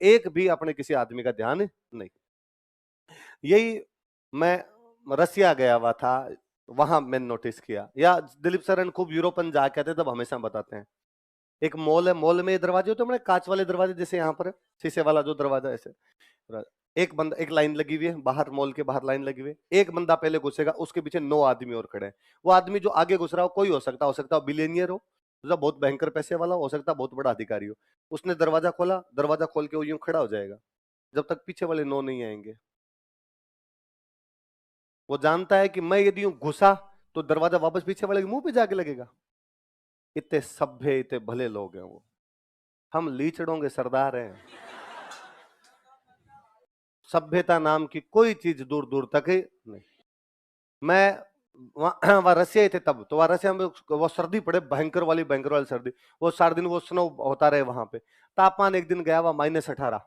एक भी अपने किसी आदमी का ध्यान नहीं। यही मैं रसिया गया हुआ था, वहां मैंने नोटिस किया। या दिलीप सरन खूब यूरोपन जाके आते तब हमेशा बताते हैं, एक मॉल है, मॉल में ये दरवाजे होते हैं बड़े कांच वाले दरवाजे, जैसे यहाँ पर है, शीशे वाला जो दरवाजा ऐसे, एक बंदा, एक लाइन लगी हुई है बाहर, मॉल के बाहर लाइन लगी हुई है, एक बंदा पहले घुसेगा, उसके पीछे 9 आदमी और खड़े हैं। वो आदमी जो आगे घुस रहा हो कोई हो सकता हो बिलियनियर हो बहुत भयंकर पैसे वाला हो सकता है बहुत बड़ा अधिकारी हो। उसने दरवाजा खोला, दरवाजा खोल के वो यूं खड़ा हो जाएगा जब तक पीछे वाले 9 नहीं आएंगे। वो जानता है कि मैं यदि यूं घुसा तो दरवाजा वापस पीछे वाले के मुंह पे जाके लगेगा। इतने सभ्य इतने भले लोग हैं वो। हम लीचड़ों के सरदार हैं। सभ्यता नाम की कोई चीज दूर दूर तक ही नहीं। मैं वहां रसिया थे तब, तो वहां रसिया में वो सर्दी पड़े, भयंकर वाली सर्दी। वो सारे दिन वो स्नो होता रहे वहां पे। तापमान एक दिन गया हुआ -18,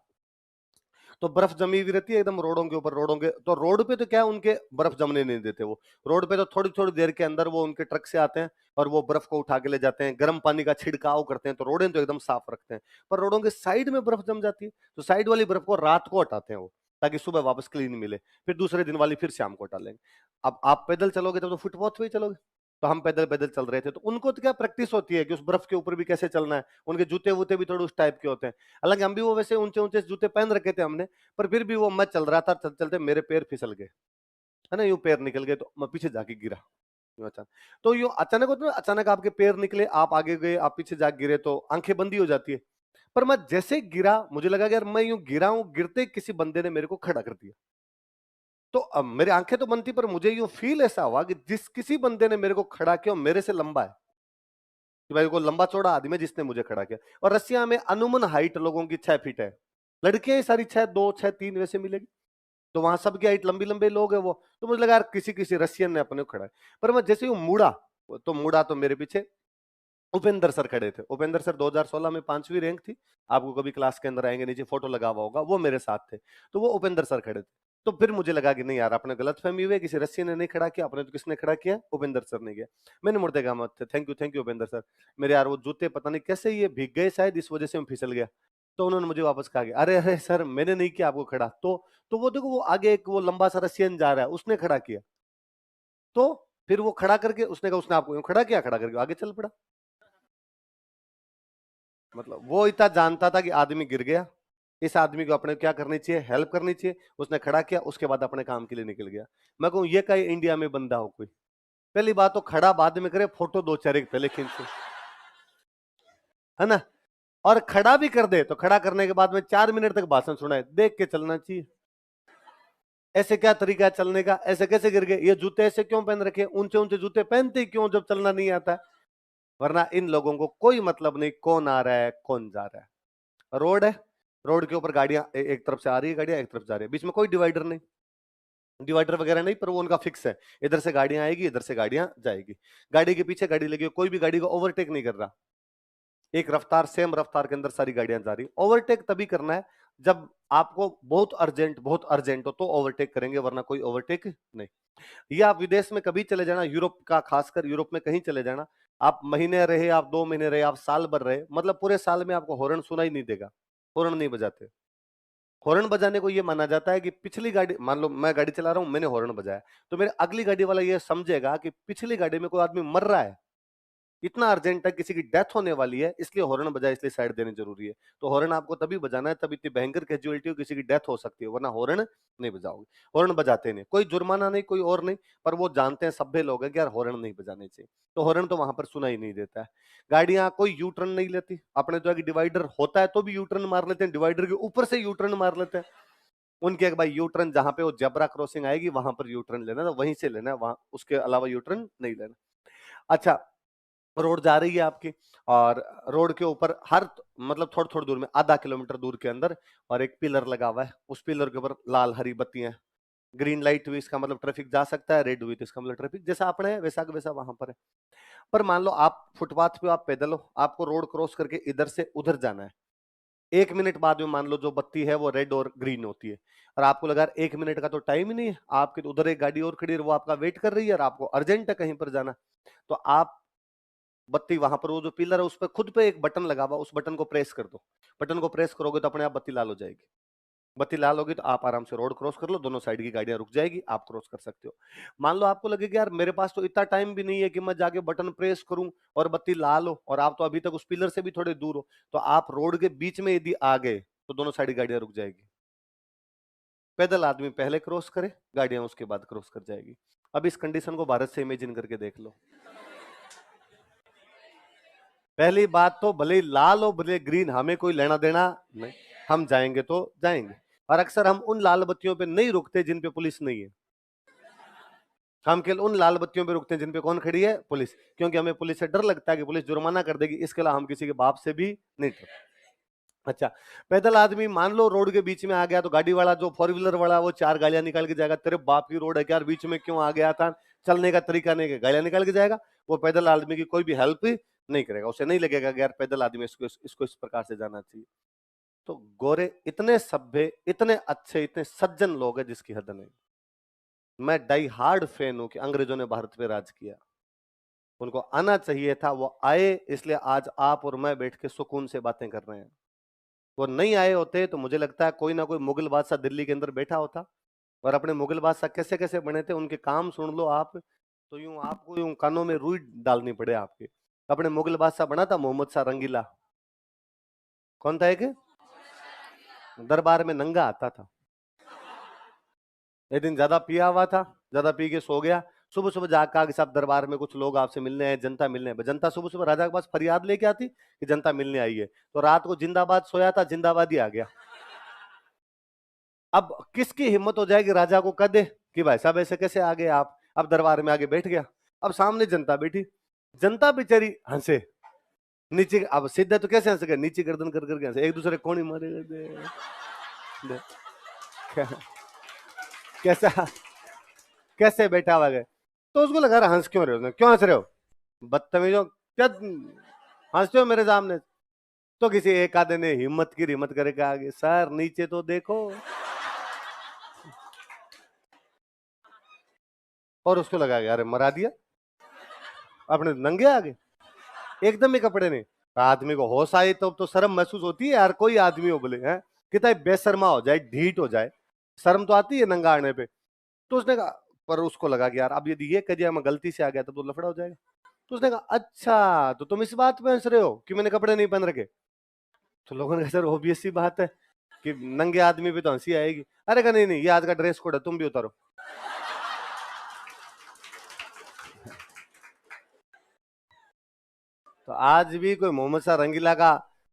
तो बर्फ जमी हुई रहती है एकदम रोडों के ऊपर, रोडों के तो रोड पे तो क्या उनके बर्फ जमने नहीं देते। वो रोड पे तो थोड़ी थोड़ी देर के अंदर वो उनके ट्रक से आते हैं और वो बर्फ को उठा के ले जाते हैं, गर्म पानी का छिड़काव करते हैं, तो रोडें तो एकदम साफ रखते हैं। पर रोडों के साइड में बर्फ जम जाती है, तो साइड वाली बर्फ को रात को हटाते हैं वो, ताकि सुबह वापस क्लीन मिले, फिर दूसरे दिन वाली फिर शाम को हटा लेंगे। अब आप पैदल चलोगे तब तो फुटपाथ पे ही चलोगे, तो हम पैदल पैदल चल रहे थे, तो उनको तो क्या प्रैक्टिस होती है कि उस बर्फ के ऊपर भी कैसे चलना है। उनके जूते वूते भी थोड़े उस टाइप के होते हैं। हालांकि हम भी वो वैसे ऊंचे ऊंचे जूते पहन रखे थे हमने, पर फिर भी वो मैं चल रहा था, चलते चलते मेरे पैर फिसल गए, है ना, यूं पैर निकल गए, तो मैं पीछे जाके गिरा यूं अचानक। तो यूं अचानक होता है ना, अचानक आपके पैर निकले, आप आगे गए, आप पीछे जाके गिरे, तो आंखें बंदी हो जाती है। पर मैं जैसे गिरा, मुझे लगा कि यार मैं यूं गिरा हूं, गिरते किसी बंदे ने मेरे को खड़ा कर दिया। तो अब मेरी आंखें तो बंद थी, पर मुझे यूं फील ऐसा हुआ कि जिस किसी बंदे ने मेरे को खड़ा किया वो मेरे से लंबा है, कि भाई को लंबा चौड़ा आदमी है जिसने मुझे खड़ा किया। और रसिया में अनुमन हाइट लोगों की 6 फीट है, लड़कियां सारी 6'2", 6'3" वैसे मिलेगी। तो वहां सबकी हाइट लंबी लंबे लोग है वो, तो मुझे लगा यार किसी किसी रसियन ने अपने को खड़ा है। पर मैं जैसे ही मुड़ा तो मेरे पीछे उपेंद्र सर खड़े थे। उपेंद्र सर 2016 में 5वीं रैंक थी, आपको कभी क्लास के अंदर आएंगे, नीचे फोटो लगा हुआ होगा, वो मेरे साथ थे। तो वो उपेंद्र सर खड़े थे। तो फिर मुझे लगा कि नहीं यार, आपने गलतफहमी हुई है, किसी रस्सी ने नहीं खड़ा किया, आपने तो किसने खड़ा किया, उपेंद्र सर ने किया। मैंने मुड़ते कहा मत, थैंक यू उपेंद्र सर, मेरे यार वो जूते पता नहीं कैसे ये भीग गए, शायद इस वजह से मैं फिसल गया। तो उन्होंने मुझे वापस कहा कि अरे अरे सर, मैंने नहीं किया आपको खड़ा। तो वो देखो, वो आगे एक वो लंबा सा रसियन जा रहा है, उसने खड़ा किया। तो फिर वो खड़ा करके उसने कहा उसने आपको यूं खड़ा किया, खड़ा करके आगे चल पड़ा। मतलब वो इतना जानता था कि आदमी गिर गया, इस आदमी को अपने क्या करनी चाहिए, हेल्प करनी चाहिए। उसने खड़ा किया, उसके बाद अपने काम के लिए निकल गया। मैं कहूं ये कहीं इंडिया में बंदा हो कोई? पहली बात तो खड़ा बाद में करे, फोटो दो चार एक पहले खींचे, है ना। और खड़ा भी कर दे तो खड़ा करने के बाद में 4 मिनट तक भाषण सुनाए, देख के चलना चाहिए। ऐसे क्या तरीका है चलने का, ऐसे कैसे गिर गए, ये जूते ऐसे क्यों पहन रखे, ऊंचे ऊंचे जूते पहनते ही क्यों जब चलना नहीं आता है। वरना इन लोगों को कोई मतलब नहीं कौन आ रहा है कौन जा रहा है। रोड है, रोड के ऊपर गाड़ियां एक तरफ से आ रही है, गाड़ियां एक तरफ जा रही है, बीच में कोई डिवाइडर नहीं, डिवाइडर वगैरह नहीं, पर वो उनका फिक्स है, इधर से गाड़ियां आएगी, इधर से गाड़ियां जाएगी। गाड़ी के पीछे गाड़ी लगी, कोई भी गाड़ी को ओवरटेक नहीं कर रहा। एक रफ्तार, सेम रफ्तार के अंदर सारी गाड़ियां जा रही। ओवरटेक तभी करना है जब आपको बहुत अर्जेंट हो, तो ओवरटेक करेंगे, वरना कोई ओवरटेक नहीं। ये आप विदेश में कभी चले जाना, यूरोप का, खासकर यूरोप में कहीं चले जाना, आप महीने रहे, आप 2 महीने रहे, आप साल भर रहे, मतलब पूरे साल में आपको हॉर्न सुनाई नहीं देगा। हॉर्न नहीं बजाते। हॉर्न बजाने को ये माना जाता है कि पिछली गाड़ी, मान लो मैं गाड़ी चला रहा हूं, मैंने हॉर्न बजाया, तो मेरे अगली गाड़ी वाला ये समझेगा कि पिछली गाड़ी में कोई आदमी मर रहा है, इतना अर्जेंट है, किसी की डेथ होने वाली है, इसलिए हॉर्न बजाए, इसलिए साइड देनी जरूरी है। तो हॉर्न आपको तभी बजाना है तब इतनी भयंकर कैजुअलिटी हो, किसी की डेथ हो सकती है, वरना हॉर्न नहीं बजाओगे। हॉर्न बजाते नहीं, कोई जुर्माना नहीं, कोई और नहीं, पर वो जानते हैं, सभ्य लोग हैं कि यार हॉर्न नहीं बजाने चाहिए, तो हॉर्न तो वहां पर सुना ही नहीं देता है। गाड़ियां कोई यू टर्न नहीं लेती, अपने तो डिवाइडर होता है तो भी यू टर्न मार लेते हैं, डिवाइडर के ऊपर से यू टर्न मार लेते हैं। उनके एक भाई यू टर्न जहां पे वो जेब्रा क्रॉसिंग आएगी वहां पर यू टर्न लेना है, तो वहीं से लेना है, वहां उसके अलावा यू टर्न नहीं लेना। अच्छा, रोड जा रही है आपकी, और रोड के ऊपर हर, मतलब थोड़ी थोड़ी दूर में, आधा किलोमीटर दूर के अंदर, और एक पिलर लगा हुआ है, उस पिलर के ऊपर लाल हरी बत्तियां, ग्रीन लाइट हुई इसका मतलब ट्रैफिक जा सकता है, रेड हुई तो इसका मतलब ट्रैफिक जैसा अपने है वैसा का वैसा वहां पर है। पर मान लो आप फुटपाथ पे आप पैदल हो, आपको रोड क्रॉस करके इधर से उधर जाना है, 1 मिनट बाद में मान लो जो बत्ती है वो रेड और ग्रीन होती है, और आपको लगा 1 मिनट का तो टाइम ही नहीं है, आपके तो उधर एक गाड़ी और खड़ी है, वो आपका वेट कर रही है, और आपको अर्जेंट है कहीं पर जाना, तो आप बत्ती वहां पर वो जो पिलर है उस पर खुद पे एक बटन लगा हुआ, उस बटन को प्रेस कर दो। बटन को प्रेस करोगे तो अपने आप बत्ती लाल हो जाएगी। बत्ती लाल होगी तो आप आराम से रोड क्रॉस कर लो, दोनों साइड की गाड़ियां रुक जाएगी, आप क्रॉस कर सकते हो। मान लो आपको लगे कि यार मेरे पास तो इतना टाइम भी नहीं है कि मैं जाके बटन प्रेस करूं और बत्ती लाल हो, और आप तो अभी तक उस पिलर से भी थोड़े दूर हो, तो आप रोड के बीच में यदि आ गए तो दोनों साइड गाड़ियां रुक जाएगी। पैदल आदमी पहले क्रॉस करे, गाड़ियां उसके बाद क्रॉस कर जाएगी। अब इस कंडीशन को भारत से इमेजिन करके देख लो। पहली बात तो भले ही लाल हो भले ग्रीन, हमें कोई लेना देना नहीं, हम जाएंगे तो जाएंगे। और अक्सर हम उन लाल बत्तियों पे नहीं रुकते जिन पे पुलिस नहीं है, हम केवल उन लाल बत्तियों पे रुकते हैं जिन पे कौन खड़ी है? पुलिस। क्योंकि हमें पुलिस से डर लगता है कि पुलिस जुर्माना कर देगी, इसके अलावा हम किसी के बाप से भी नहीं डरते। अच्छा, पैदल आदमी मान लो रोड के बीच में आ गया तो गाड़ी वाला जो फोर व्हीलर वाला वो चार गालियां निकाल के जाएगा, तेरे बाप की रोड है क्या, बीच में क्यों आ गया था, चलने का तरीका नहीं है, गालियां निकाल के जाएगा। वो पैदल आदमी की कोई भी हेल्प नहीं करेगा, उसे नहीं लगेगा कि यार पैदल आदमी इसको इस प्रकार से जाना चाहिए। तो गोरे इतने सभ्य, इतने अच्छे, इतने सज्जन लोग हैं जिसकी हद नहीं। मैं डाई हार्ड फैन हूं कि अंग्रेजों ने भारत पे राज किया, उनको आना चाहिए था, वो आए, इसलिए आज आप और मैं बैठ के सुकून से बातें कर रहे हैं। वो नहीं आए होते तो मुझे लगता है कोई ना कोई मुगल बादशाह दिल्ली के अंदर बैठा होता, और अपने मुगल बादशाह कैसे कैसे बने थे उनके काम सुन लो आप, तो यूं आपको यूं कानों में रुई डालनी पड़े आपके। अपने मुगल बादशाह बना था मोहम्मद शाह रंगीला। कौन था? एक दरबार में नंगा आता था, एक दिन ज्यादा पिया हुआ था, ज्यादा पी के सो गया, सुबह सुबह जाग के साहब दरबार में कुछ लोग आपसे मिलने आए, जनता मिलने आए। जनता सुबह सुबह राजा के पास फरियाद लेके आती कि जनता मिलने आई है, तो रात को जिंदाबाद सोया था, जिंदाबाद ही आ गया। अब किसकी हिम्मत हो जाएगी राजा को कह दे कि भाई साहब ऐसे कैसे आ गए आप? अब दरबार में आगे बैठ गया, अब सामने जनता बैठी, जनता बेचारी हंसे नीचे, अब सीधा तो कैसे हंस गए, नीचे गर्दन कर करके हंसे, एक दूसरे कोणी मारे दे, कैसा कैसे बैठा हुआ गए। तो उसको लगा रहा हंस क्यों रहे हो, क्यों हंस रहे हो, बदतमीजों, क्या हंसते हो मेरे सामने? तो किसी एक आधे ने हिम्मत करके आगे, सर नीचे तो देखो, और उसको लगा यार मरा दिया, अपने नंगे आगे, एकदम ही कपड़े नहीं। आदमी को होश आई तो शर्म महसूस होती है यार, कोई आदमी हो बोले हैं कितना बेशर्मा हो जाए, ढीठ हो जाए, शर्म तो आती है नंगा आने पे। तो उसने कहा, पर उसको लगा कि यार अब यदि ये कह दिया मैं गलती से आ गया तो लफड़ा हो जाएगा। तो उसने कहा अच्छा तो तुम इस बात पे हंस रहे हो कि मैंने कपड़े नहीं पहन रखे? तो लोगों ने कहा सर ऑब्वियस सी बात है कि नंगे आदमी पे तो हंसी आएगी। अरे कहा नहीं नहीं, ये आज का ड्रेस कोड है, तुम भी उतारो। तो आज भी कोई मोहम्मद शाह रंगीला का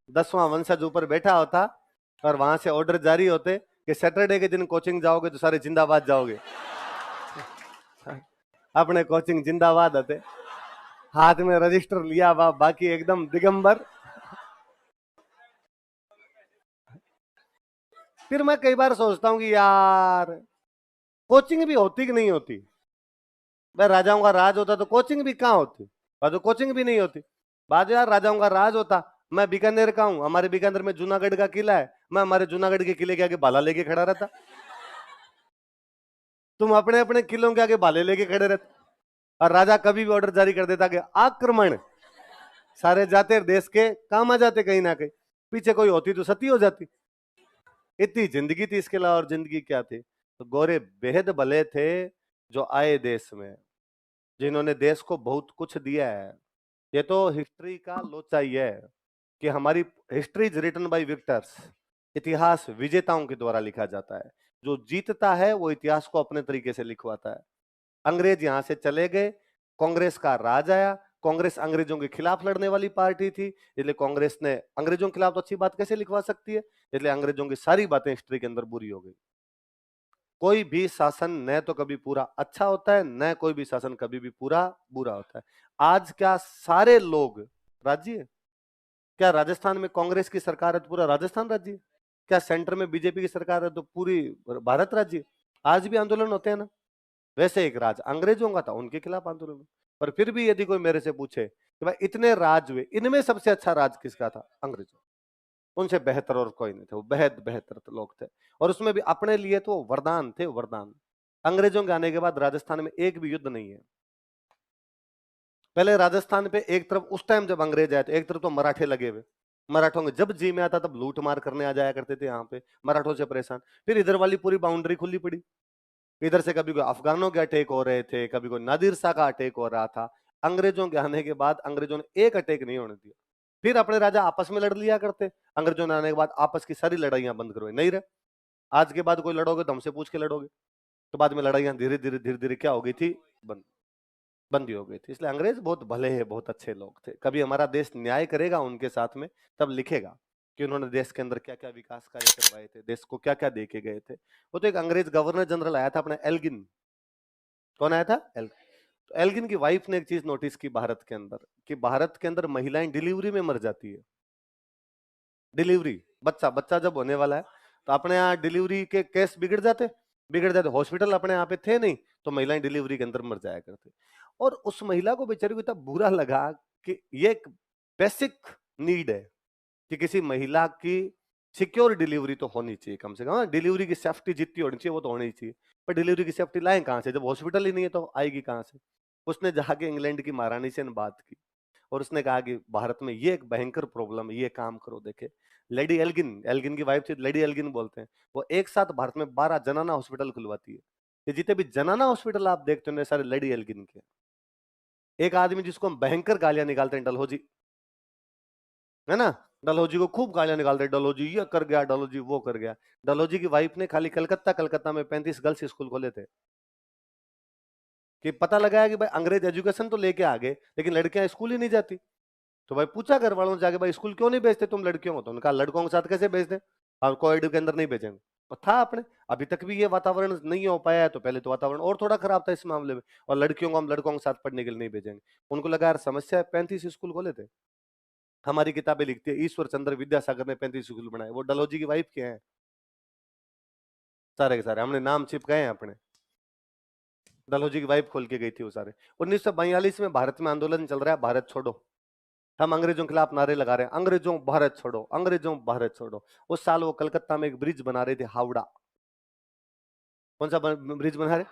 10वां वंशज ऊपर बैठा होता और वहां से ऑर्डर जारी होते कि सैटरडे के दिन कोचिंग जाओगे तो सारे जिंदाबाद जाओगे, अपने कोचिंग जिंदाबाद होते, हाथ में रजिस्टर लिया हुआ, बाकी एकदम दिगंबर। फिर मैं कई बार सोचता हूँ कि यार कोचिंग भी होती कि नहीं होती? भाई राजाओं का राज होता तो कोचिंग भी कहाँ होती, तो कोचिंग भी नहीं होती। बाद यार राजाओं का राज होता, मैं बीकानेर का हूं, हमारे बीकानेर में जूनागढ़ का किला है, मैं हमारे जूनागढ़ के किले के आगे भाला लेके खड़ा रहता, तुम अपने अपने किलों के आगे भाले लेके खड़े रहते, और राजा कभी भी ऑर्डर जारी कर देता कि आक्रमण, सारे जाते देश के काम आ जाते, कहीं ना कहीं पीछे कोई होती तो सती हो जाती। इतनी जिंदगी थी, इसके अलावा और जिंदगी क्या थी? तो गोरे बेहद भले थे जो आए देश में, जिन्होंने देश को बहुत कुछ दिया है। ये तो हिस्ट्री का लोचा ही है कि हमारी history is written by victors, इतिहास विजेताओं के द्वारा लिखा जाता है। जो जीतता है वो इतिहास को अपने तरीके से लिखवाता है। अंग्रेज यहां से चले गए, कांग्रेस का राज आया, कांग्रेस अंग्रेजों के खिलाफ लड़ने वाली पार्टी थी, इसलिए कांग्रेस ने अंग्रेजों के खिलाफ तो अच्छी बात कैसे लिखवा सकती है, इसलिए अंग्रेजों की सारी बातें हिस्ट्री के अंदर बुरी हो गई। कोई भी शासन न तो कभी पूरा अच्छा होता है, न कोई भी शासन कभी भी पूरा बुरा होता है। आज क्या सारे लोग राजी है? क्या राजस्थान में कांग्रेस की सरकार है तो पूरा राजस्थान राज्य है? क्या सेंटर में बीजेपी की सरकार है तो पूरी भारत राज्य है? आज भी आंदोलन होते हैं ना। वैसे एक राज अंग्रेजों का था, उनके खिलाफ आंदोलन। पर फिर भी यदि कोई मेरे से पूछे कि भाई इतने राज हुए, इनमें सबसे अच्छा राज किसका था? अंग्रेजों, उनसे बेहतर और कोई नहीं थे, वो बेहद बेहतर लोग थे। और उसमें भी अपने लिए तो वरदान थे, वरदान। अंग्रेजों के आने के बाद राजस्थान में एक भी युद्ध नहीं है, पहले राजस्थान पे एक तरफ उस टाइम जब अंग्रेज आए तो एक तरफ तो मराठे लगे हुए, मराठों के जब जी में आता तब लूट मार करने आ जाया करते थे यहाँ पे, मराठों से परेशान। फिर इधर वाली पूरी बाउंड्री खुली पड़ी, इधर से कभी कोई अफगानों के अटैक हो रहे थे, कभी कोई नादिर शाह का अटैक हो रहा था। अंग्रेजों के आने के बाद अंग्रेजों ने एक अटैक नहीं होने दिया। फिर अपने राजा आपस में लड़ लिया करते, अंग्रेजों ने आने के बाद आपस की सारी लड़ाइयां बंद करवाई, नहीं रहे। आज के बाद कोई लड़ोगे तो हमसे पूछ के लड़ोगे। तो बाद में लड़ाइयां धीरे धीरे धीरे धीरे क्या हो गई थी, बंद, बंदी हो गई थी। इसलिए अंग्रेज बहुत भले हैं, बहुत अच्छे लोग थे। कभी हमारा देश न्याय करेगा उनके साथ में, तब लिखेगा कि उन्होंने देश के अंदर क्या क्या विकास कार्य करवाए थे, देश को क्या क्या दे के गए थे। वो तो एक अंग्रेज गवर्नर जनरल आया था अपना, एल्गिन। कौन आया था? तो एल्गिन की वाइफ ने एक चीज नोटिस की भारत के अंदर, कि भारत के अंदर महिलाएं डिलीवरी में मर जाती है। डिलीवरी, बच्चा बच्चा जब होने वाला है तो अपने यहाँ डिलीवरी के केस बिगड़ जाते, हॉस्पिटल अपने यहाँ पे थे नहीं, तो महिलाएं डिलीवरी के अंदर मर जाया करती। और उस महिला को बेचारी को इतना बुरा लगा कि ये एक बेसिक नीड है कि किसी महिला की सिक्योर डिलीवरी तो होनी चाहिए कम से कम। डिलीवरी की सेफ्टी जितनी होनी चाहिए वो तो होनी ही चाहिए, पर डिलीवरी की सेफ्टी लाएं कहां से जब हॉस्पिटल ही नहीं है, तो आएगी कहां से? उसने जाके इंग्लैंड की महारानी से बात की और उसने कहा कि भारत में ये एक भयंकर प्रॉब्लम है, ये काम करो। देखे, लेडी एल्गिन, एल्गिन की वाइफ थी, लेडी एल्गिन बोलते हैं, वो एक साथ भारत में 12 जनाना हॉस्पिटल खुलवाती है। ये जितने भी जनाना हॉस्पिटल आप देखते हो सारे लेडी एल्गिन के। एक आदमी जिसको हम भयंकर गालियां निकालते हैं, डलहौजी, है ना, डलहौजी को खूब गालियां निकालते हैं, डलहौजी ये कर गया, डलहौजी वो कर गया। डलहौजी की वाइफ ने खाली कलकत्ता कलकत्ता में 35 गर्ल्स स्कूल खोले थे, कि पता लगाया कि भाई अंग्रेज एजुकेशन तो लेके आ गए लेकिन लड़कियां स्कूल ही नहीं जाती। तो भाई पूछा घर वालों से जाके, भाई स्कूल क्यों नहीं भेजते तुम लड़कियों को? तो उन्होंने कहा लड़कों के साथ कैसे भेज दें, और कोविड के अंदर नहीं भेजेंगे। और था अपने, अभी तक भी ये वातावरण नहीं हो पाया है, तो पहले तो वातावरण और थोड़ा खराब था इस मामले में। और लड़कियों को हम लड़कों के साथ पढ़ने के लिए नहीं भेजेंगे। उनको लगा यार समस्या है, 35 स्कूल खोले थे। हमारी किताबें लिखती है ईश्वर चंद्र विद्यासागर ने 35 स्कूल बनाए, वो डलहौजी की वाइफ के हैं सारे के सारे, हमने नाम चिपकाए हैं अपने। डलहौजी की वाइफ खोल के गई थी वो सारे। 1942 में भारत में आंदोलन चल रहा है, भारत छोड़ो। हम अंग्रेजों के खिलाफ नारे लगा रहे हैं, अंग्रेजों भारत छोड़ो, अंग्रेजों भारत छोड़ो। उस साल वो कलकत्ता में एक ब्रिज बना रहे थे, हावड़ा। कौन सा ब्रिज बना रहे?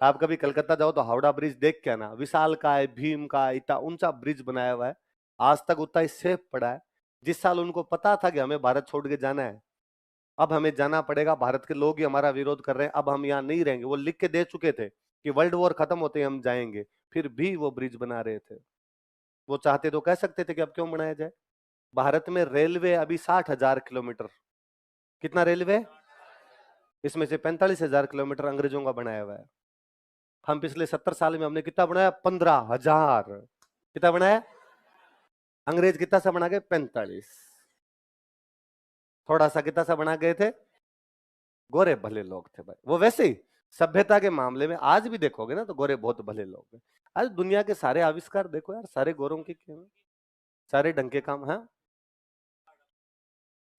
आप कभी कलकत्ता जाओ तो हावड़ा ब्रिज देख के आना, विशाल का है, भीम का, इतना ऊंचा ब्रिज बनाया हुआ है। आज तक उतना ही सेफ पड़ा है। जिस साल उनको पता था कि हमें भारत छोड़ के जाना है, अब हमें जाना पड़ेगा, भारत के लोग ही हमारा विरोध कर रहे हैं, अब हम यहाँ नहीं रहेंगे, वो लिख के दे चुके थे कि वर्ल्ड वॉर खत्म होते ही हम जाएंगे, फिर भी वो ब्रिज बना रहे थे। वो चाहते तो कह सकते थे कि अब क्यों बनाया जाए। भारत में रेलवे अभी 60,000 किलोमीटर, कितना रेलवे? इसमें से 45,000 किलोमीटर अंग्रेजों का बनाया हुआ है। हम पिछले 70 साल में हमने कितना बनाया? 15,000। कितना बनाया? अंग्रेज कितना सा बना गए? 45। थोड़ा सा कितना सा बना गए थे? गोरे भले लोग थे भाई वो। वैसे ही सभ्यता के मामले में आज भी देखोगे ना तो गोरे बहुत भले लोग हैं। आज दुनिया के सारे आविष्कार देखो यार, सारे गोरों के क्यों हैं? सारे ढंग के काम है,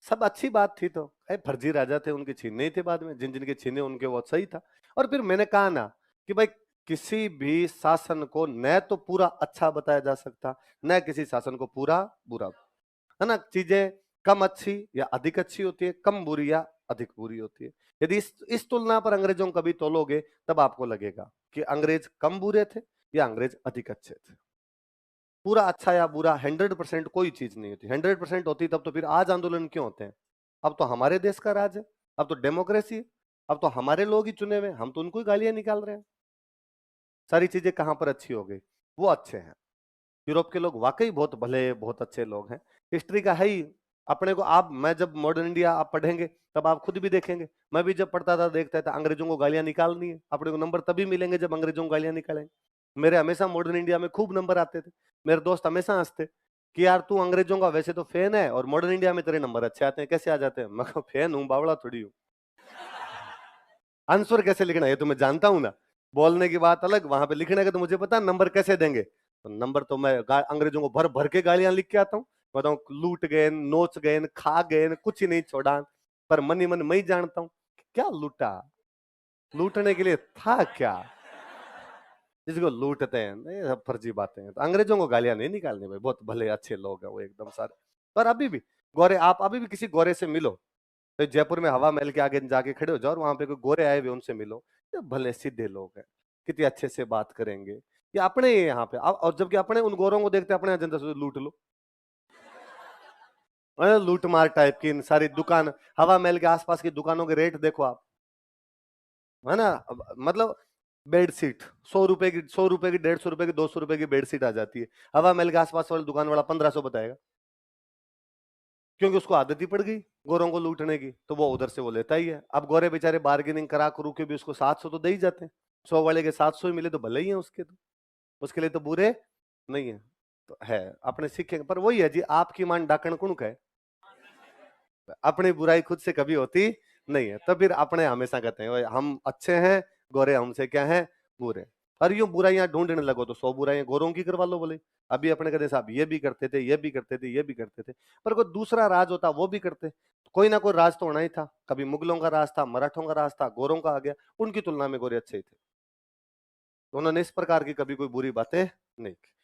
सब अच्छी बात थी। तो फर्जी राजा थे, उनके छीनने ही थे बाद में, जिन जिनके छीने उनके वो सही था। और फिर मैंने कहा ना कि भाई किसी भी शासन को न तो पूरा अच्छा बताया जा सकता, न किसी शासन को पूरा बुरा, है ना। चीजें कम अच्छी या अधिक अच्छी होती है, कम बुरी या अधिक बुरी होती है। यदि इस तुलना पर अंग्रेजों का भी तोलोगे तब आपको लगेगा कि अंग्रेज कम बुरे थे या अंग्रेज अधिक अच्छे थे। पूरा अच्छा या बुरा 100% कोई चीज नहीं होती। 100% होती तब तो फिर आज आंदोलन क्यों होते हैं? अब तो हमारे देश का राज है, अब तो डेमोक्रेसी है, अब तो हमारे लोग ही चुने हुए, हम तो उनको ही गालियां निकाल रहे हैं। सारी चीजें कहां पर अच्छी हो गई? वो अच्छे हैं। यूरोप के लोग वाकई बहुत भले, बहुत अच्छे लोग हैं। हिस्ट्री का है ही अपने को। आप, मैं जब मॉडर्न इंडिया आप पढ़ेंगे तब आप खुद भी देखेंगे। मैं भी जब पढ़ता था देखता था अंग्रेजों को गालियां निकालनी है, अपने को नंबर तभी मिलेंगे जब अंग्रेजों को गालियां निकालेंगे। मेरे हमेशा मॉडर्न इंडिया में खूब नंबर आते थे। मेरे दोस्त हमेशा हंसते कि यार तू अंग्रेजों का वैसे तो फैन है और मॉडर्न इंडिया में तेरे नंबर अच्छे आते हैं, कैसे आ जाते हैं? मैं फैन हूँ, बावड़ा थोड़ी हूँ। आंसर कैसे लिखना है ये तो मैं जानता हूं ना, बोलने की बात अलग, वहां पे लिखने का तो मुझे पता। नंबर कैसे देंगे? तो नंबर तो मैं अंग्रेजों को भर भर के गालियां लिख के आता हूँ। बताऊं, लूट गए, नोच गए, खा गए, कुछ ही नहीं छोड़ा। पर मन ही मन मैं ही जानता हूँ क्या लूटा, लूटने के लिए था क्या? जिसको लूटते हैं ये सब फर्जी बातें हैं। तो अंग्रेजों को गालियां नहीं निकालनी भाई, बहुत भले अच्छे लोग हैं वो एकदम सारे। पर अभी भी गोरे, आप अभी भी किसी गोरे से मिलो तो जयपुर में हवा महल के आगे जाके खड़े हो जाओ और वहां पे कोई गोरे आए हुए उनसे मिलो, तो भले सीधे लोग हैं, कितने अच्छे से बात करेंगे। ये अपने ही यहाँ पे और जबकि अपने उन गोरों को देखते अपने यहाँ जनता से लूट लो, लूट मार टाइप की इन सारी दुकान, हवा महल के आसपास की दुकानों के रेट देखो आप, है ना। मतलब बेडशीट 100 रुपए की, 100 रुपए की, 150 रुपए की, 200 रुपए की बेडशीट आ जाती है। हवा महल के आसपास वाली दुकान वाला 1500 बताएगा, क्योंकि उसको आदत ही पड़ गई गोरों को लूटने की, तो वो उधर से वो लेता ही है। अब गोरे बेचारे बार्गेनिंग करा करू के भी उसको 700 तो दे ही जाते हैं, 100 वाले के 700 ही मिले तो भले ही है उसके, तो उसके लिए तो बुरे नहीं है। तो है अपने सीखेंगे, पर वही है जी, आपकी मान डाकण कुणक है, अपनी बुराई खुद से कभी होती नहीं है। तो फिर अपने हमेशा कहते हैं "ओए, हम अच्छे हैं, गोरे हमसे क्या है बुरे"। और यूं बुराइयां ढूंढने लगो तो 100 बुराइयां गोरों की करवा लो बोले। अभी अपने कहते साहब ये भी करते थे, ये भी करते थे, ये भी करते थे, पर कोई दूसरा राज होता वो भी करते, कोई ना कोई राज तो होना ही था। कभी मुगलों का राज था, मराठों का राज था, गोरों का आ गया, उनकी तुलना में गोरे अच्छे ही थे। तो उन्होंने इस प्रकार की कभी कोई बुरी बातें नहीं की।